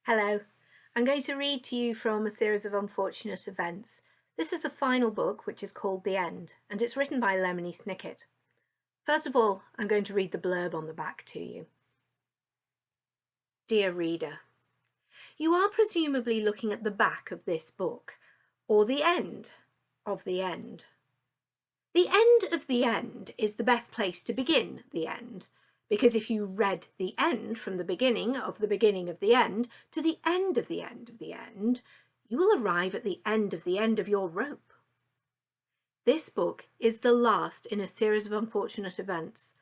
Hello, I'm going to read to you from a series of unfortunate events. This is the final book, which is called The End, and it's written by Lemony Snicket. First of all, I'm going to read the blurb on the back to you. Dear reader, you are presumably looking at the back of this book, or the end of the end. The end of the end is the best place to begin the end, because if you read the end from the beginning of the beginning of the end to the end of the end of the end, you will arrive at the end of your rope. This book is the last in a series of unfortunate events,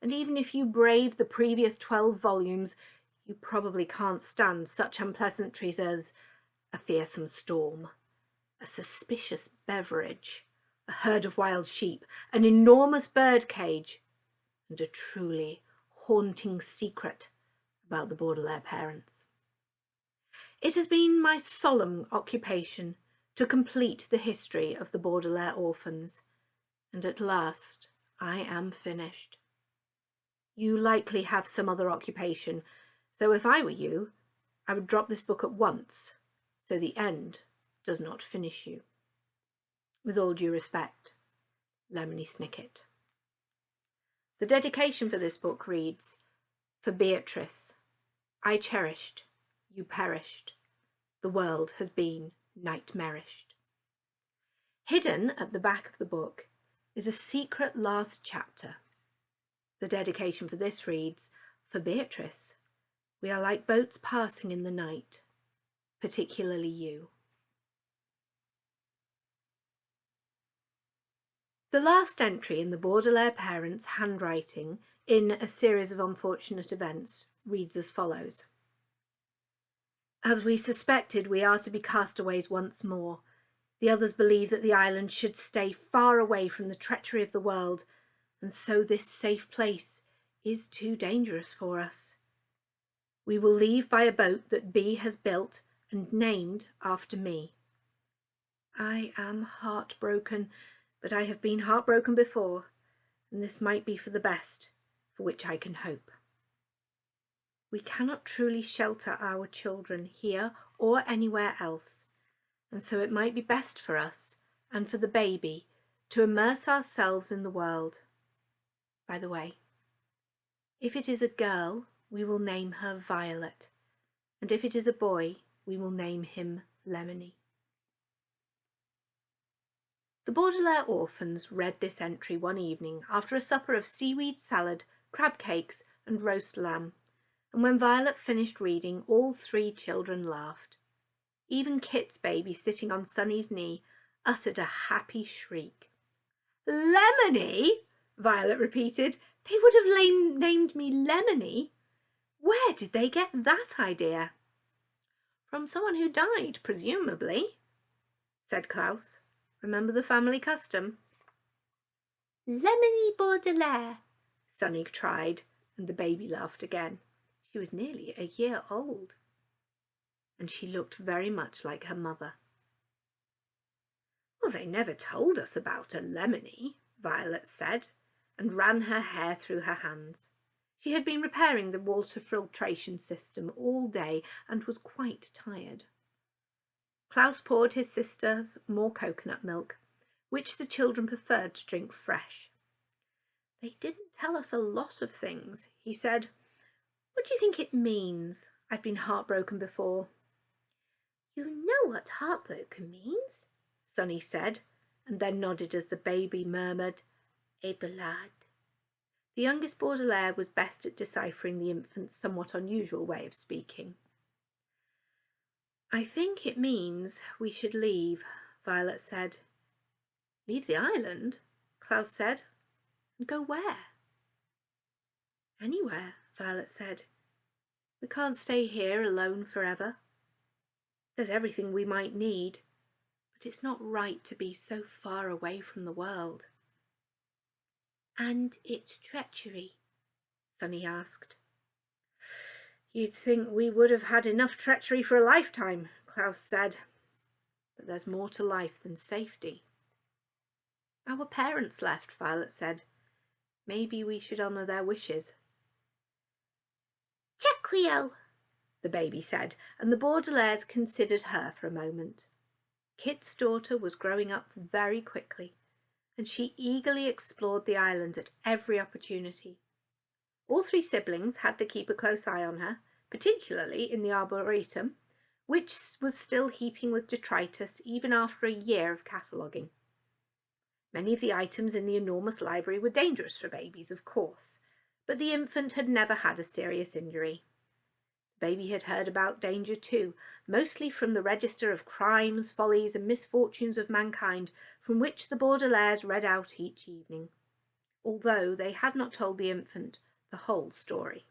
and even if you brave the previous 12 volumes, you probably can't stand such unpleasantries as a fearsome storm, a suspicious beverage, a herd of wild sheep, an enormous bird cage, and a truly haunting secret about the Baudelaire parents. It has been my solemn occupation to complete the history of the Baudelaire Orphans, and at last I am finished. You likely have some other occupation, so if I were you, I would drop this book at once, so the end does not finish you. With all due respect, Lemony Snicket. The dedication for this book reads, For Beatrice, I cherished, you perished, the world has been nightmarished. Hidden at the back of the book is a secret last chapter. The dedication for this reads, For Beatrice, we are like boats passing in the night, particularly you. The last entry in the Baudelaire parents' handwriting in a series of unfortunate events reads as follows. As we suspected, we are to be castaways once more. The others believe that the island should stay far away from the treachery of the world, and so this safe place is too dangerous for us. We will leave by a boat that B has built and named after me. I am heartbroken, but I have been heartbroken before, and this might be for the best, for which I can hope. We cannot truly shelter our children here or anywhere else, and so it might be best for us and for the baby to immerse ourselves in the world. By the way, if it is a girl, we will name her Violet, and if it is a boy, we will name him Lemony. The Baudelaire Orphans read this entry one evening after a supper of seaweed salad, crab cakes, and roast lamb, and when Violet finished reading, all three children laughed. Even Kit's baby, sitting on Sunny's knee, uttered a happy shriek. Lemony? Violet repeated. They would have named me Lemony. Where did they get that idea? From someone who died, presumably, said Klaus. Remember the family custom? Lemony Baudelaire, Sunny tried, and the baby laughed again. She was nearly a year old, and she looked very much like her mother. Well, they never told us about a Lemony, Violet said, and ran her hair through her hands. She had been repairing the water filtration system all day and was quite tired. Klaus poured his sisters more coconut milk, which the children preferred to drink fresh. They didn't tell us a lot of things, he said. What do you think it means? I've been heartbroken before. You know what heartbroken means, Sunny said, and then nodded as the baby murmured, A ballade. The youngest Baudelaire was best at deciphering the infant's somewhat unusual way of speaking. I think it means we should leave, Violet said. Leave the island? Klaus said. And go where? Anywhere, Violet said. We can't stay here alone forever. There's everything we might need, but it's not right to be so far away from the world. And its treachery? Sunny asked. You'd think we would have had enough treachery for a lifetime, Klaus said. But there's more to life than safety. Our parents left, Violet said. Maybe we should honour their wishes. Chequio, the baby said, and the Baudelaires considered her for a moment. Kit's daughter was growing up very quickly, and she eagerly explored the island at every opportunity. All three siblings had to keep a close eye on her, particularly in the arboretum, which was still heaping with detritus even after a year of cataloguing. Many of the items in the enormous library were dangerous for babies, of course, but the infant had never had a serious injury. The baby had heard about danger too, mostly from the register of crimes, follies, and misfortunes of mankind from which the Baudelaires read out each evening, although they had not told the infant the whole story.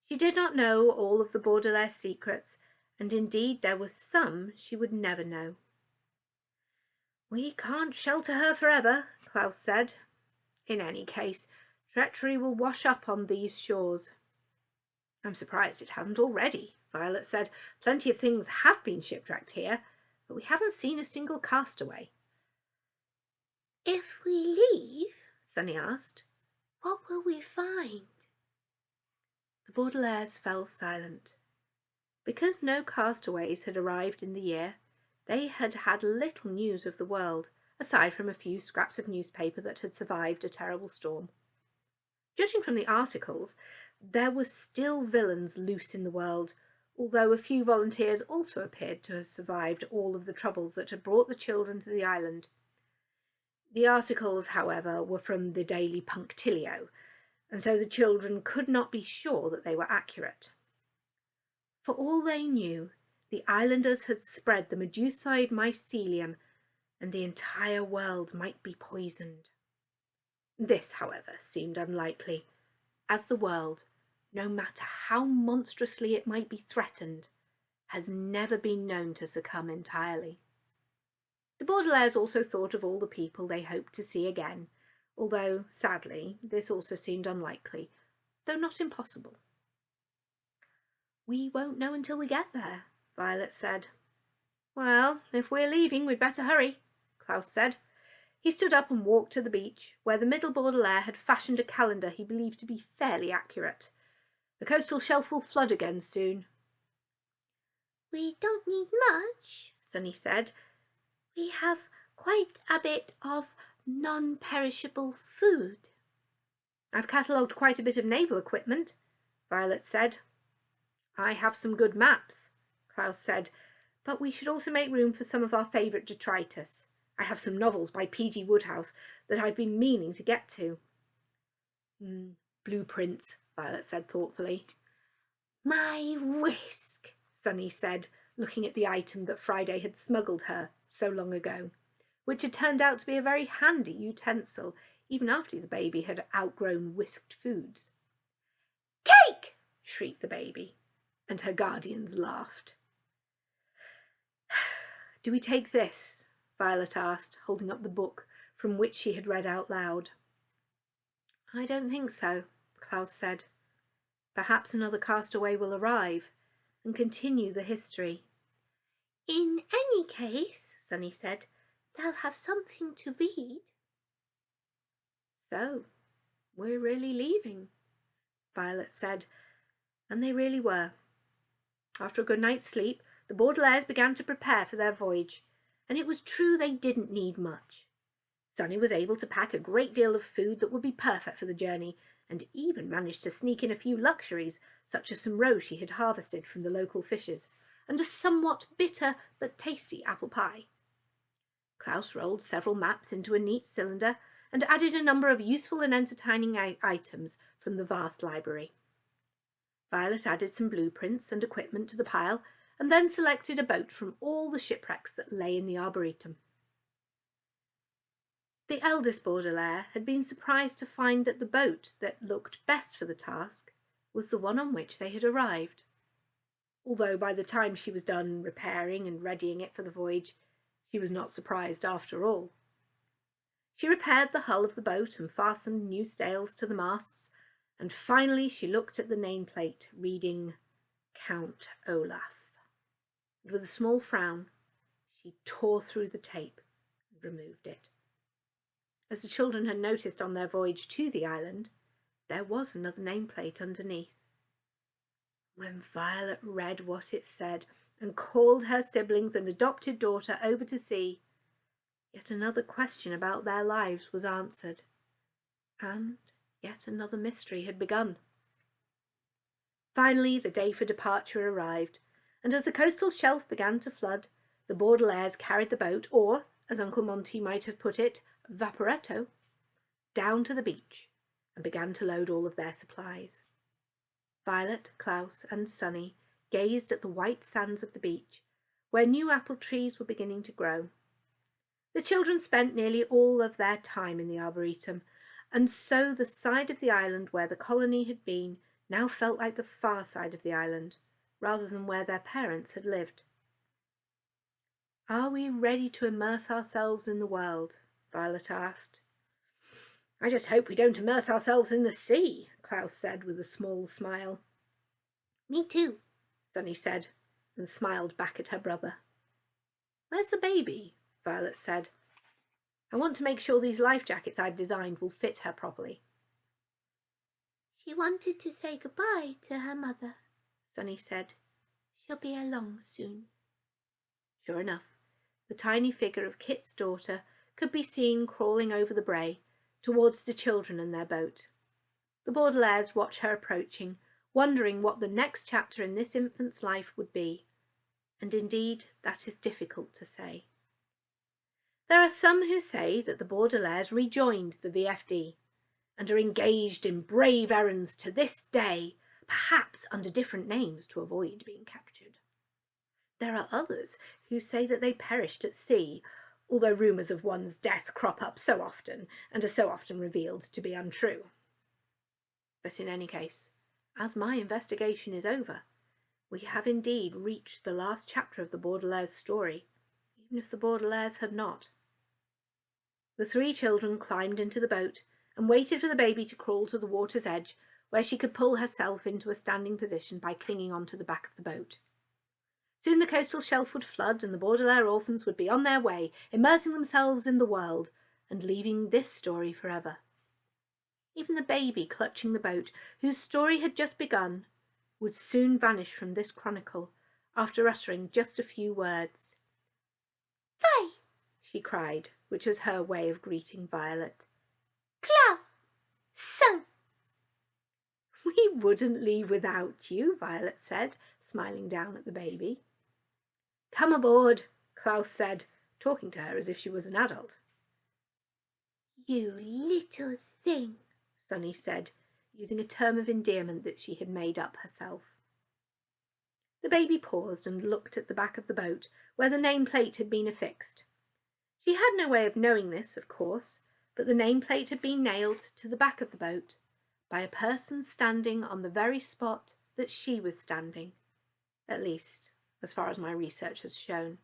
She did not know all of the Baudelaire secrets, and indeed there were some she would never know. "We can't shelter her forever," Klaus said. "In any case, treachery will wash up on these shores." "I'm surprised it hasn't already," Violet said. "Plenty of things have been shipwrecked here, but we haven't seen a single castaway." "If we leave," Sunny asked, "what will we find?" The Baudelaires fell silent. Because no castaways had arrived in the year, they had had little news of the world, aside from a few scraps of newspaper that had survived a terrible storm. Judging from the articles, there were still villains loose in the world, although a few volunteers also appeared to have survived all of the troubles that had brought the children to the island. The articles, however, were from the Daily Punctilio, and so the children could not be sure that they were accurate. For all they knew, the islanders had spread the medusoid mycelium, and the entire world might be poisoned. This, however, seemed unlikely, as the world, no matter how monstrously it might be threatened, has never been known to succumb entirely. The Baudelaires also thought of all the people they hoped to see again, although, sadly, this also seemed unlikely, though not impossible. "We won't know until we get there," Violet said. "Well, if we're leaving, we'd better hurry," Klaus said. He stood up and walked to the beach, where the middle Baudelaire had fashioned a calendar he believed to be fairly accurate. "The coastal shelf will flood again soon." "We don't need much," Sunny said. "We have quite a bit of non-perishable food." "I've catalogued quite a bit of naval equipment," Violet said. "I have some good maps," Klaus said, "but we should also make room for some of our favourite detritus. I have some novels by P.G. Wodehouse that I've been meaning to get to." "Blueprints," Violet said thoughtfully. "My whisk," Sunny said, looking at the item that Friday had smuggled her so long ago, which had turned out to be a very handy utensil, even after the baby had outgrown whisked foods. "Cake!" shrieked the baby, and her guardians laughed. "Do we take this?" Violet asked, holding up the book from which she had read out loud. "I don't think so," Klaus said. "Perhaps another castaway will arrive and continue the history." "In any case," Sunny said, "they'll have something to read." "So, we're really leaving," Violet said, and they really were. After a good night's sleep, the Baudelaires began to prepare for their voyage, and it was true they didn't need much. Sunny was able to pack a great deal of food that would be perfect for the journey, and even managed to sneak in a few luxuries, such as some roe she had harvested from the local fishers, and a somewhat bitter but tasty apple pie. Klaus rolled several maps into a neat cylinder and added a number of useful and entertaining items from the vast library. Violet added some blueprints and equipment to the pile, and then selected a boat from all the shipwrecks that lay in the arboretum. The eldest Baudelaire had been surprised to find that the boat that looked best for the task was the one on which they had arrived, although by the time she was done repairing and readying it for the voyage, she was not surprised after all. She repaired the hull of the boat and fastened new sails to the masts, and finally she looked at the nameplate reading Count Olaf. And with a small frown, she tore through the tape and removed it. As the children had noticed on their voyage to the island, there was another nameplate underneath. When Violet read what it said and called her siblings and adopted daughter over to see, yet another question about their lives was answered, and yet another mystery had begun. Finally, the day for departure arrived, and as the coastal shelf began to flood, the Baudelaires carried the boat, or, as Uncle Monty might have put it, vaporetto, down to the beach and began to load all of their supplies. Violet, Klaus, and Sonny gazed at the white sands of the beach, where new apple trees were beginning to grow. The children spent nearly all of their time in the Arboretum, and so the side of the island where the colony had been now felt like the far side of the island, rather than where their parents had lived. "Are we ready to immerse ourselves in the world?" Violet asked. "I just hope we don't immerse ourselves in the sea," Klaus said with a small smile. "Me too," Sonny said, and smiled back at her brother. "Where's the baby?" Violet said. "I want to make sure these life jackets I've designed will fit her properly." "She wanted to say goodbye to her mother," Sonny said. "She'll be along soon." Sure enough, the tiny figure of Kit's daughter could be seen crawling over the brae towards the children and their boat. The Baudelaires watched her approaching, wondering what the next chapter in this infant's life would be, and indeed that is difficult to say. There are some who say that the Baudelaires rejoined the VFD and are engaged in brave errands to this day, perhaps under different names to avoid being captured. There are others who say that they perished at sea, although rumours of one's death crop up so often and are so often revealed to be untrue. But in any case, as my investigation is over, we have indeed reached the last chapter of the Baudelaires' story, even if the Baudelaires had not. The three children climbed into the boat and waited for the baby to crawl to the water's edge, where she could pull herself into a standing position by clinging onto the back of the boat. Soon the coastal shelf would flood and the Baudelaire Orphans would be on their way, immersing themselves in the world and leaving this story forever. Even the baby clutching the boat, whose story had just begun, would soon vanish from this chronicle after uttering just a few words. "Bye," she cried, which was her way of greeting Violet. "Cla! Son!" "We wouldn't leave without you," Violet said, smiling down at the baby. "Come aboard," Klaus said, talking to her as if she was an adult. "You little thing," Sonny said, using a term of endearment that she had made up herself. The baby paused and looked at the back of the boat, where the nameplate had been affixed. She had no way of knowing this, of course, but the nameplate had been nailed to the back of the boat by a person standing on the very spot that she was standing, at least as far as my research has shown.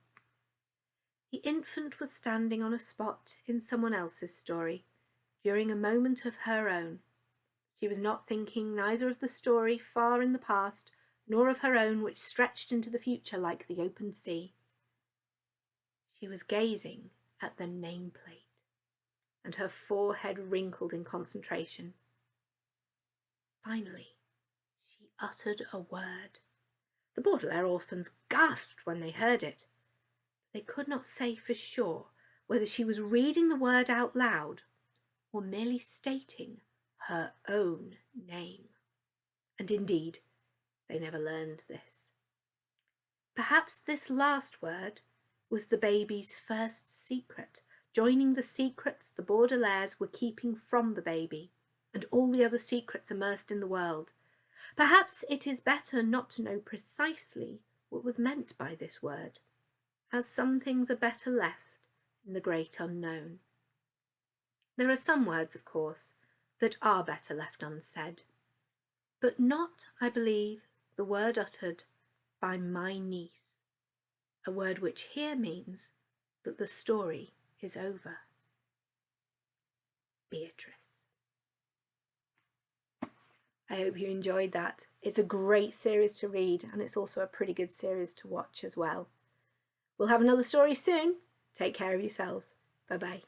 The infant was standing on a spot in someone else's story, during a moment of her own. She was not thinking neither of the story far in the past, nor of her own which stretched into the future like the open sea. She was gazing at the nameplate, and her forehead wrinkled in concentration. Finally, she uttered a word. The Baudelaire Orphans gasped when they heard it. They could not say for sure whether she was reading the word out loud or merely stating her own name. And indeed, they never learned this. Perhaps this last word was the baby's first secret, joining the secrets the Baudelaires were keeping from the baby, and all the other secrets immersed in the world. Perhaps it is better not to know precisely what was meant by this word, as some things are better left in the great unknown. There are some words, of course, that are better left unsaid, but not, I believe, the word uttered by my niece, a word which here means that the story is over. Beatrice. I hope you enjoyed that. It's a great series to read, and it's also a pretty good series to watch as well. We'll have another story soon. Take care of yourselves. Bye-bye.